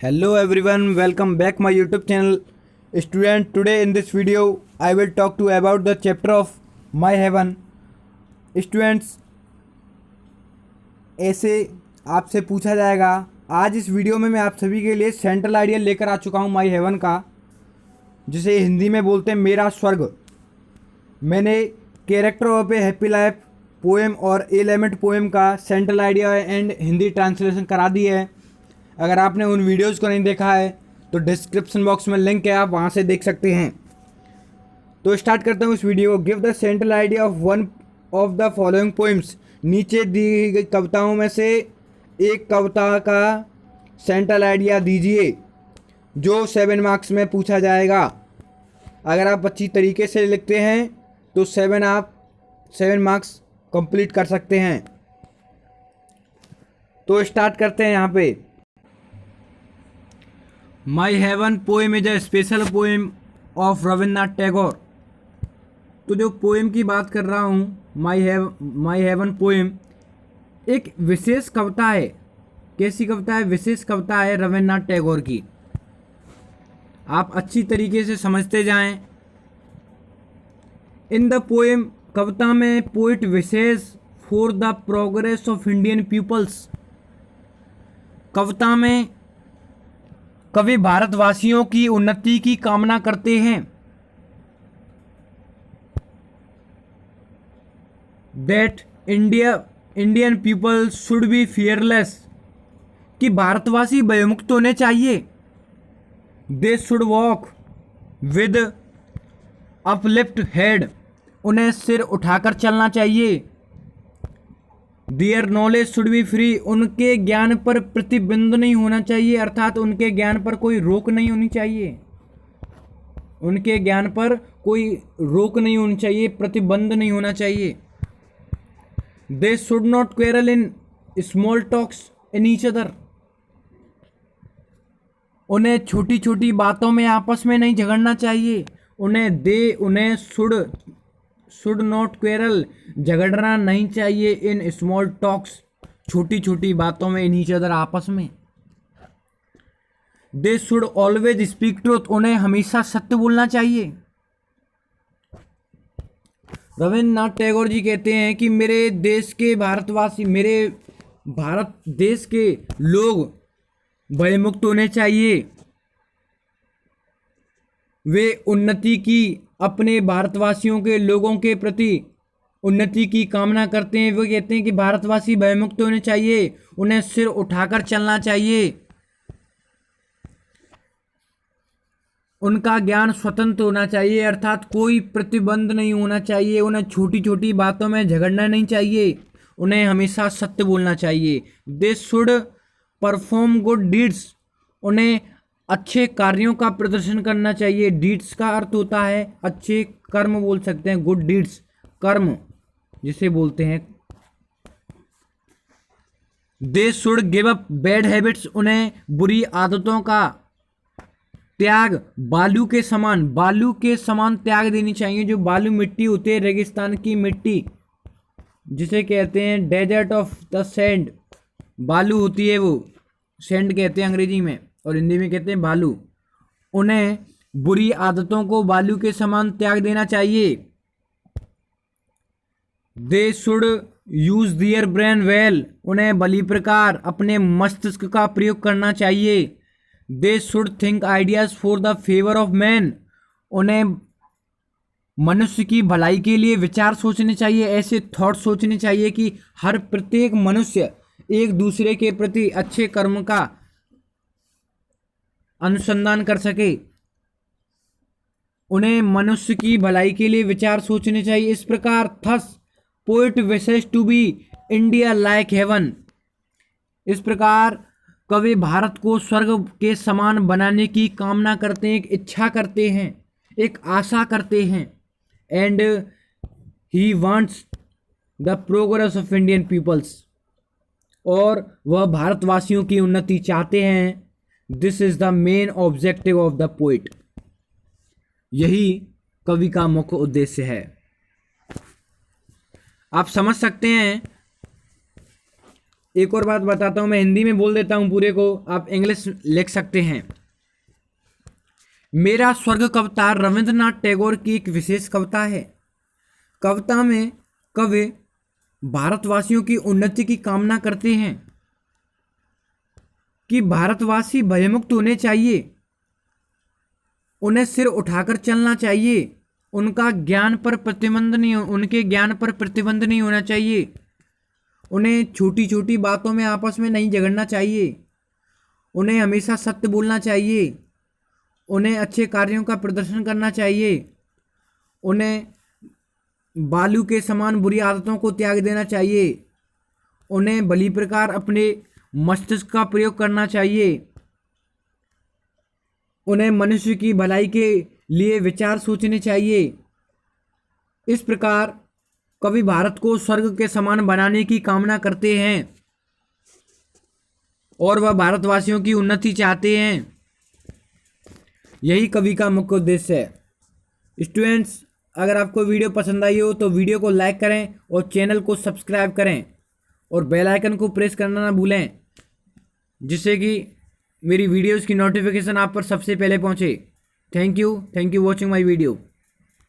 Hello everyone, welcome back my YouTube channel. Student, today in this video I will talk to you about the chapter of My Heaven. Students, ऐसे आपसे पूछा जाएगा। आज इस video में मैं आप सभी के लिए सेंट्रल आइडिया लेकर आ चुका हूँ माई हेवन का, जिसे हिंदी में बोलते हैं मेरा स्वर्ग। मैंने character of A happy life poem और एलिमेंट पोएम का central idea and Hindi translation करा दी है। अगर आपने उन वीडियोस को नहीं देखा है तो डिस्क्रिप्शन बॉक्स में लिंक है, आप वहाँ से देख सकते हैं। तो स्टार्ट करता हूँ इस वीडियो को। Give the central idea of one of the following poems. नीचे दी गई कविताओं में से एक कविता का सेंट्रल आइडिया दीजिए, जो 7 मार्क्स में पूछा जाएगा। अगर आप अच्छी तरीके से लिखते हैं तो 7 मार्क्स कंप्लीट कर सकते हैं। तो स्टार्ट करते हैं यहाँ पे। My heaven poem is a special poem of Rabindranath Tagore. तो जो पोएम की बात कर रहा हूँ, माई हेवन पोएम एक विशेष कविता है। कैसी कविता है? विशेष कविता है रविन्द्रनाथ टैगोर की। आप अच्छी तरीके से समझते जाएं। इन द पोएम, कविता में poet wishes for the progress of Indian peoples. कविता में कवि भारतवासियों की उन्नति की कामना करते हैं। That Indian people should be fearless, कि भारतवासी भयमुक्त होने चाहिए। They should walk with uplift head, उन्हें सिर उठाकर चलना चाहिए। Their knowledge should be free, उनके ज्ञान पर प्रतिबंध नहीं होना चाहिए, अर्थात उनके ज्ञान पर कोई रोक नहीं होनी चाहिए। उनके ज्ञान पर कोई रोक नहीं होनी चाहिए, प्रतिबंध नहीं होना चाहिए। They should not quarrel in small talks in each other, उन्हें छोटी छोटी बातों में आपस में नहीं झगड़ना चाहिए। उन्हें शुड नॉट क्वेरल, झगड़ना नहीं चाहिए। इन स्मॉल टॉक्स, छोटी छोटी बातों में, इन ईच अदर, आपस में। They should always speak truth, उन्हें हमेशा सत्य बोलना चाहिए। रविन्द्रनाथ टैगोर जी कहते हैं कि मेरे देश के भारतवासी, मेरे भारत देश के लोग भयमुक्त होने चाहिए। वे उन्नति की, अपने भारतवासियों के लोगों के प्रति उन्नति की कामना करते हैं। वो कहते हैं कि भारतवासी भयमुक्त होने चाहिए, उन्हें सिर उठाकर चलना चाहिए, उनका ज्ञान स्वतंत्र होना चाहिए, अर्थात कोई प्रतिबंध नहीं होना चाहिए। उन्हें छोटी छोटी बातों में झगड़ना नहीं चाहिए, उन्हें हमेशा सत्य बोलना चाहिए। They should perform good deeds, उन्हें अच्छे कार्यों का प्रदर्शन करना चाहिए। डीड्स का अर्थ होता है अच्छे कर्म, बोल सकते हैं। गुड डीड्स, कर्म जिसे बोलते हैं। They should give up bad habits, उन्हें बुरी आदतों का त्याग, बालू के समान त्याग देनी चाहिए। जो बालू मिट्टी होती है, रेगिस्तान की मिट्टी, जिसे कहते हैं डेजर्ट ऑफ द सैंड, बालू होती है वो, सैंड कहते हैं अंग्रेजी में, और हिंदी में कहते हैं बालू। उन्हें बुरी आदतों को बालू के समान त्याग देना चाहिए। They should use their brain well, उन्हें भली प्रकार अपने मस्तिष्क का प्रयोग करना चाहिए। They should think ideas for the favour of man, उन्हें मनुष्य की भलाई के लिए विचार सोचने चाहिए, ऐसे थॉट सोचने चाहिए कि हर प्रत्येक मनुष्य एक दूसरे के प्रति अच्छे कर्म का अनुसंधान कर सके। उन्हें मनुष्य की भलाई के लिए विचार सोचने चाहिए। इस प्रकार thus poet wishes to be India like heaven, इस प्रकार कवि भारत को स्वर्ग के समान बनाने की कामना करते हैं, एक इच्छा करते हैं, एक आशा करते हैं। And he wants the progress of Indian peoples, और वह भारतवासियों की उन्नति चाहते हैं। This is the main objective of the poet, यही कवि का मुख्य उद्देश्य है। आप समझ सकते हैं एक और बात बताता हूँ, मैं हिंदी में बोल देता हूँ पूरे को, आप इंग्लिश लिख सकते हैं। मेरा स्वर्ग कविता रविंद्रनाथ टैगोर की एक विशेष कविता है। कविता में कवि भारतवासियों की उन्नति की कामना करते हैं कि भारतवासी भयमुक्त होने चाहिए, उन्हें सिर उठाकर चलना चाहिए, उनके ज्ञान पर प्रतिबंध नहीं होना चाहिए, उन्हें छोटी छोटी बातों में आपस में नहीं झगड़ना चाहिए, उन्हें हमेशा सत्य बोलना चाहिए, उन्हें अच्छे कार्यों का प्रदर्शन करना चाहिए, उन्हें बालू के समान बुरी आदतों को त्याग देना चाहिए, उन्हें भली प्रकार अपने मस्तिष्क का प्रयोग करना चाहिए, उन्हें मनुष्य की भलाई के लिए विचार सोचने चाहिए। इस प्रकार कवि भारत को स्वर्ग के समान बनाने की कामना करते हैं और वह भारतवासियों की उन्नति चाहते हैं। यही कवि का मुख्य उद्देश्य है। स्टूडेंट्स, अगर आपको वीडियो पसंद आई हो तो वीडियो को लाइक करें और चैनल को सब्सक्राइब करें और बेल आइकन को प्रेस करना ना भूलें, जिससे कि मेरी वीडियोज़ की नोटिफिकेशन आप पर सबसे पहले पहुंचे। Thank you watching my video.